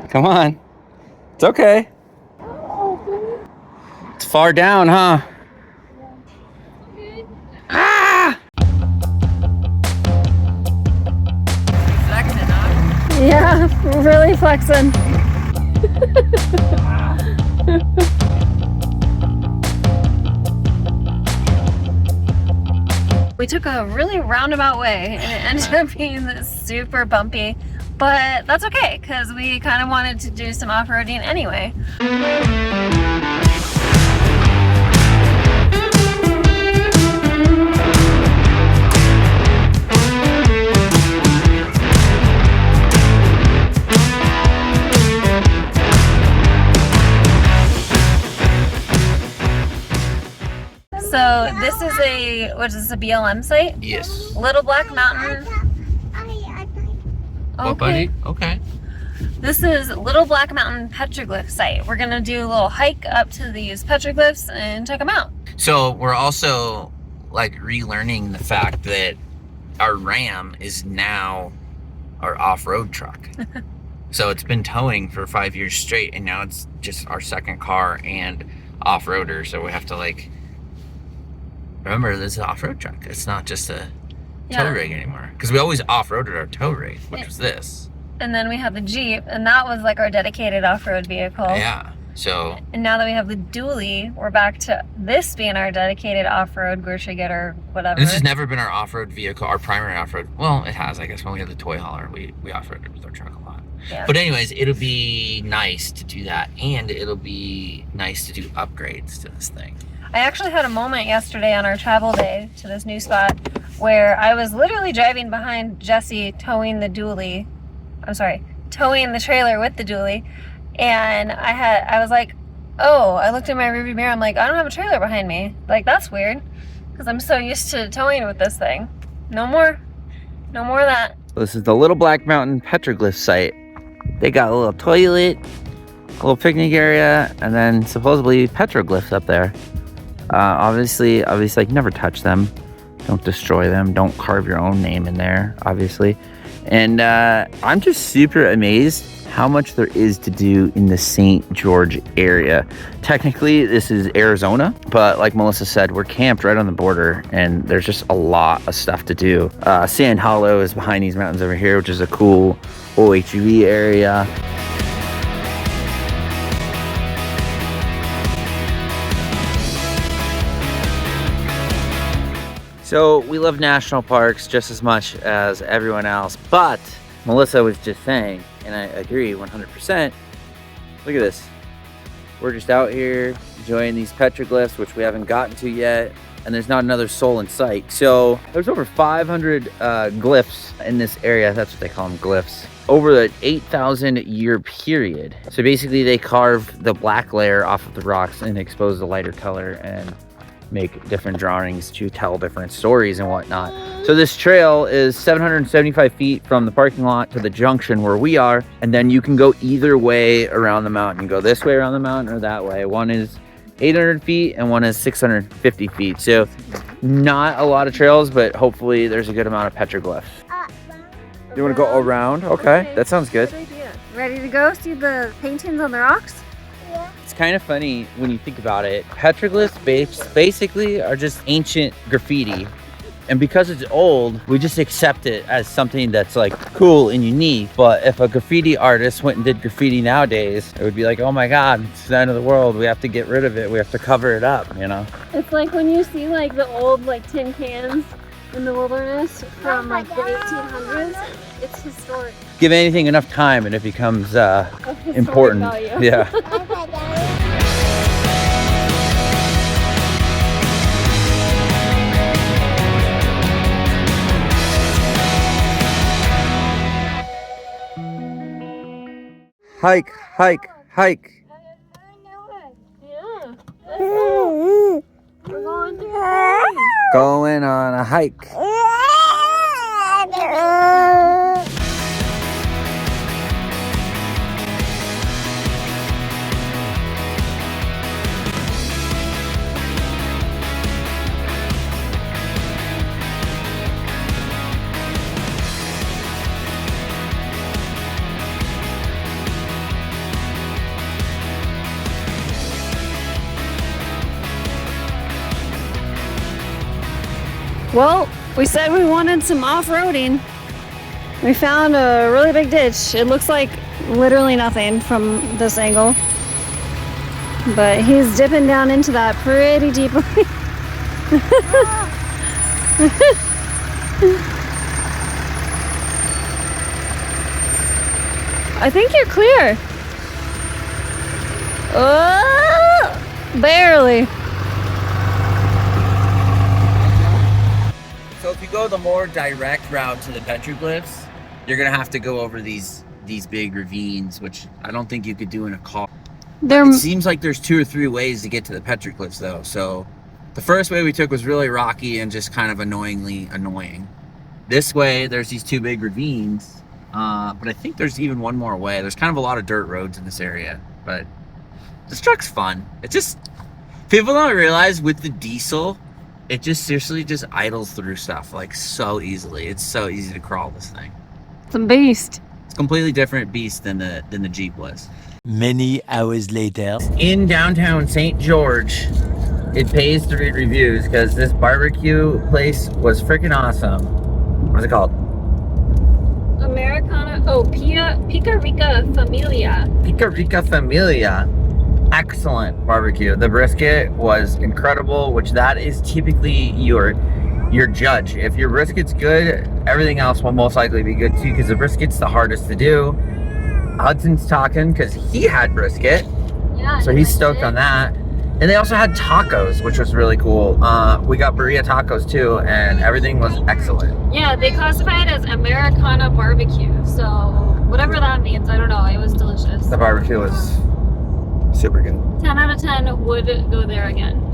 Come on. It's okay. It's far down, huh? Ah! Flexing, huh? Yeah, really flexing. We took a really roundabout way and it ended up being this super bumpy, but that's okay because we kind of wanted to do some off-roading anyway. So this is what is this, a BLM site? Yes. Little Black Mountain. Oh, buddy? Okay. This is Little Black Mountain Petroglyph site. We're gonna do a little hike up to these petroglyphs and check them out. So we're also like relearning the fact that our Ram is now our off-road truck. So it's been towing for 5 years straight, and now it's just our second car and off-roader. So we have to like remember this is an off-road truck. It's not just a tow rig anymore. Because we always off-roaded our tow rig, which was this. And then we have the Jeep, and that was like our dedicated off-road vehicle. Yeah. So. And now that we have the dually, we're back to this being our dedicated off-road grocery getter, whatever. This has never been our off-road vehicle, our primary off-road. Well, it has, I guess. When we had the toy hauler, we off-roaded with our truck a lot. Yeah. But anyways, it'll be nice to do that, and it'll be nice to do upgrades to this thing. I actually had a moment yesterday on our travel day to this new spot where I was literally driving behind Jesse towing the dually. I'm sorry, towing the trailer with the dually. And I was like, oh, I looked in my rearview mirror. I'm like, I don't have a trailer behind me. Like, that's weird because I'm so used to towing with this thing. No more of that. This is the Little Black Mountain Petroglyph site. They got a little toilet, a little picnic area, and then supposedly petroglyphs up there. Obviously, like, never touch them. Don't destroy them. Don't carve your own name in there, obviously. And I'm just super amazed how much there is to do in the St George area. Technically, this is Arizona, but like Melissa said, we're camped right on the border, and there's just a lot of stuff to do. Sand Hollow is behind these mountains over here, which is a cool OHV area. So we love national parks just as much as everyone else, but Melissa was just saying, and I agree 100%, look at this. We're just out here enjoying these petroglyphs, which we haven't gotten to yet, and there's not another soul in sight. So there's over 500 glyphs in this area. That's what they call them, glyphs, over the 8,000 year period. So basically they carve the black layer off of the rocks and expose the lighter color and make different drawings to tell different stories and whatnot. So this trail is 775 feet from the parking lot to the junction where we are, and then you can go either way around the mountain. Go this way around the mountain or that way. One is 800 feet and one is 650 feet. So not a lot of trails, but hopefully there's a good amount of petroglyphs. You want to go around? Okay, that sounds good. Good idea. Ready to go see the paintings on the rocks? It's kind of funny when you think about it. Petroglyphs basically are just ancient graffiti. And because it's old, we just accept it as something that's like cool and unique. But if a graffiti artist went and did graffiti nowadays, it would be like, oh my God, it's the end of the world. We have to get rid of it. We have to cover it up, you know? It's like when you see like the old like tin cans in the wilderness from like the 1800s. It's historic. Give anything enough time and it becomes important. Value. Yeah. Hike, hike, hike. Yeah. We're going to Going on a hike. Well, we said we wanted some off-roading. We found a really big ditch. It looks like literally nothing from this angle. But he's dipping down into that pretty deeply. I think you're clear. Oh, barely. So if you go the more direct route to the petroglyphs, you're gonna have to go over these big ravines, which I don't think you could do in a car. It seems like there's 2 or 3 ways to get to the petroglyphs though. So the first way we took was really rocky and just kind of annoyingly annoying. This way, there's these 2 big ravines, but I think there's even one more way. There's kind of a lot of dirt roads in this area, but this truck's fun. It just, people don't realize with the diesel, it just seriously just idles through stuff like so easily. It's so easy to crawl this thing. It's a beast. It's a completely different beast than the Jeep was. Many hours later. In downtown St. George, it pays to read reviews because this barbecue place was freaking awesome. What's it called? Americana. Oh, Pica Rica Familia. Pica Rica Familia. Excellent barbecue. The brisket was incredible, which that is typically your judge. If your brisket's good, everything else will most likely be good too, because the brisket's the hardest to do. Hudson's talking because he had brisket, Yeah. so he's stoked on that. And they also had tacos, which was really cool. We got burrito tacos too, and everything was excellent. Yeah, they classify it as Americana barbecue. So whatever that means, I don't know. It was delicious. The barbecue was super good. 10 out of 10 would go there again.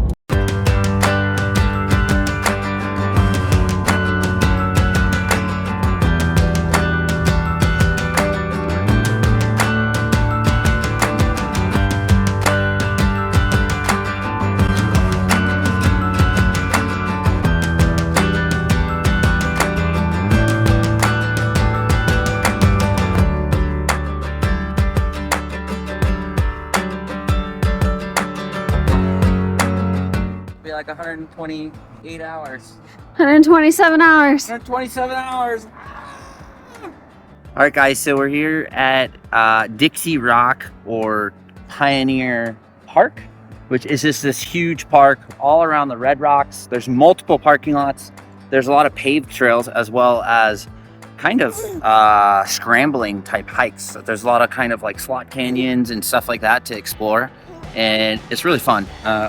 Like 128 hours. 127 hours. 127 hours. All right, guys, so we're here at Dixie Rock or Pioneer Park, which is just this huge park all around the Red Rocks. There's multiple parking lots. There's a lot of paved trails as well as kind of scrambling type hikes. There's a lot of kind of like slot canyons and stuff like that to explore. And it's really fun.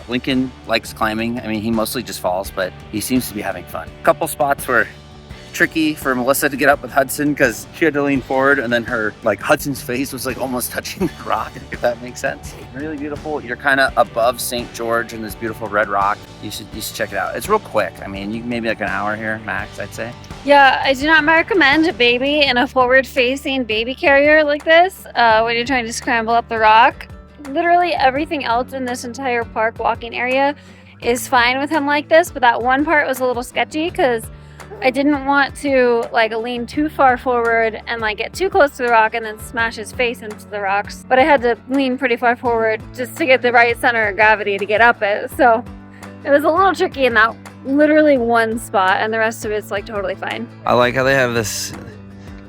Lincoln likes climbing. I mean, he mostly just falls, but he seems to be having fun. A couple spots were tricky for Melissa to get up with Hudson because she had to lean forward, and then her, like, Hudson's face was like almost touching the rock, if that makes sense. Really beautiful. You're kind of above St. George in this beautiful red rock. You should check it out. It's real quick. I mean, you maybe like an hour here max, I'd say. Yeah, I do not recommend a baby in a forward-facing baby carrier like this when you're trying to scramble up the rock. Literally everything else in this entire park walking area is fine with him like this, but that one part was a little sketchy because I didn't want to like lean too far forward and like get too close to the rock and then smash his face into the rocks. But I had to lean pretty far forward just to get the right center of gravity to get up it. So it was a little tricky in that literally one spot, and the rest of it's like totally fine. I like how they have this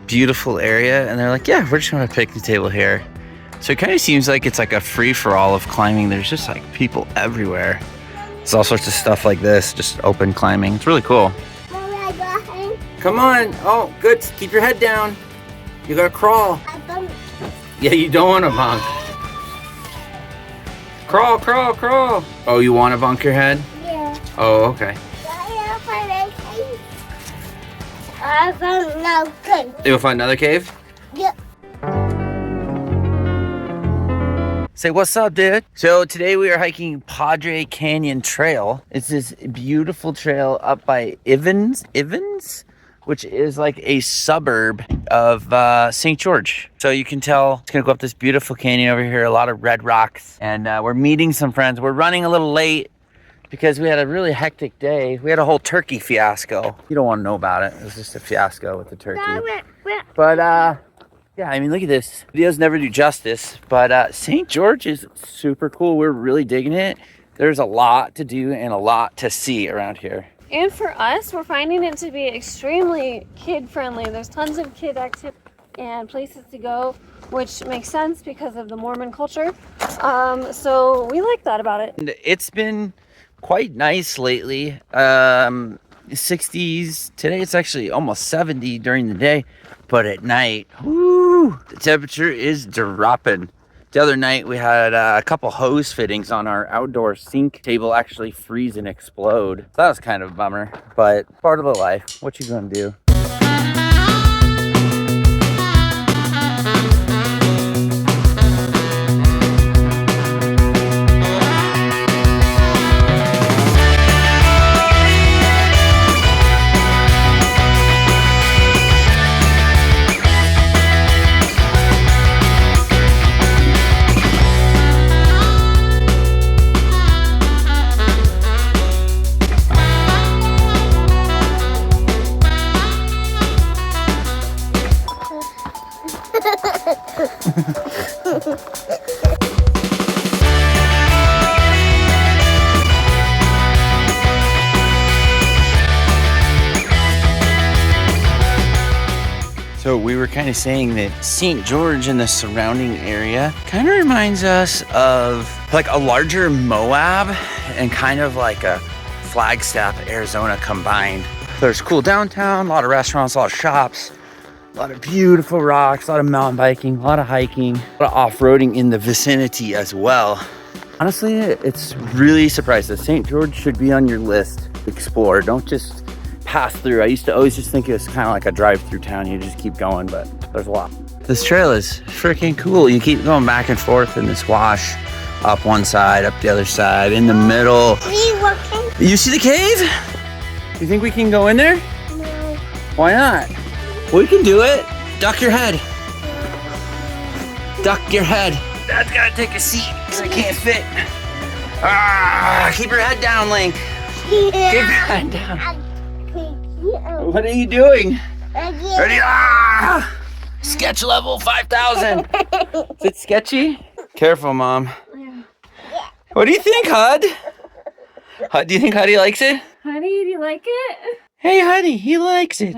beautiful area and they're like, yeah, we're just gonna have a picnic table here. So it kind of seems like it's like a free-for-all of climbing. There's just like people everywhere. There's all sorts of stuff like this, just open climbing. It's really cool. Come on. Oh, good. Keep your head down. You gotta crawl. Yeah, you don't want to bunk. Crawl, crawl, crawl. Oh, you want to bunk your head? Yeah. Oh, okay. I found no cave. You'll find another cave? Yeah. Say what's up, dude. So today we are hiking Padre Canyon Trail. It's this beautiful trail up by Evans, which is like a suburb of St. George. So you can tell it's gonna go up this beautiful canyon over here, a lot of red rocks, and we're meeting some friends. We're running a little late because we had a really hectic day. We had a whole turkey fiasco. You don't want to know about it. It was just a fiasco with the turkey. But yeah, I mean, look at this. Videos never do justice, but St. George is super cool. We're really digging it. There's a lot to do and a lot to see around here. And for us, we're finding it to be extremely kid-friendly. There's tons of kid activity and places to go, which makes sense because of the Mormon culture. So we like that about it. And it's been quite nice lately. 60s. Today it's actually almost 70 during the day, but at night, whoo, the temperature is dropping. The other night we had a couple hose fittings on our outdoor sink table actually freeze and explode. So that was kind of a bummer, but part of the life. What you gonna do? So we were kind of saying that St. George and the surrounding area kind of reminds us of like a larger Moab and kind of like a Flagstaff, Arizona combined. There's cool downtown, a lot of restaurants, a lot of shops, a lot of beautiful rocks, a lot of mountain biking, a lot of hiking, a lot of off-roading in the vicinity as well. Honestly, it's really surprising. St. George should be on your list to explore. Don't just pass through. I used to always just think it was kind of like a drive-through town. You just keep going, but there's a lot. This trail is freaking cool. You keep going back and forth in this wash, up one side, up the other side, in the middle. You see the cave? You think we can go in there? No. Why not? We can do it. Duck your head. Duck your head. Dad's gotta take a seat because I can't fit. Keep your head down, Link. Keep your head down. What are you doing? Ready? Sketch level 5,000. Is it sketchy? Careful, Mom. What do you think, Hud? Do you think Huddy likes it? Honey, do you like it? Hey, Huddy, he likes it.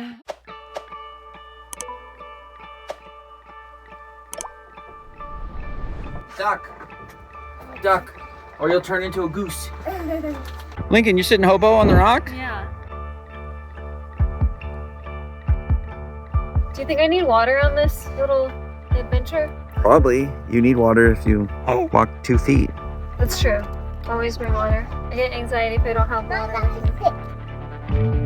Duck. Duck. Or you'll turn into a goose. Lincoln, you're sitting hobo on the rock? Yeah. Do you think I need water on this little adventure? Probably. You need water if you walk 2 feet. That's true. Always bring water. I get anxiety if I don't have water.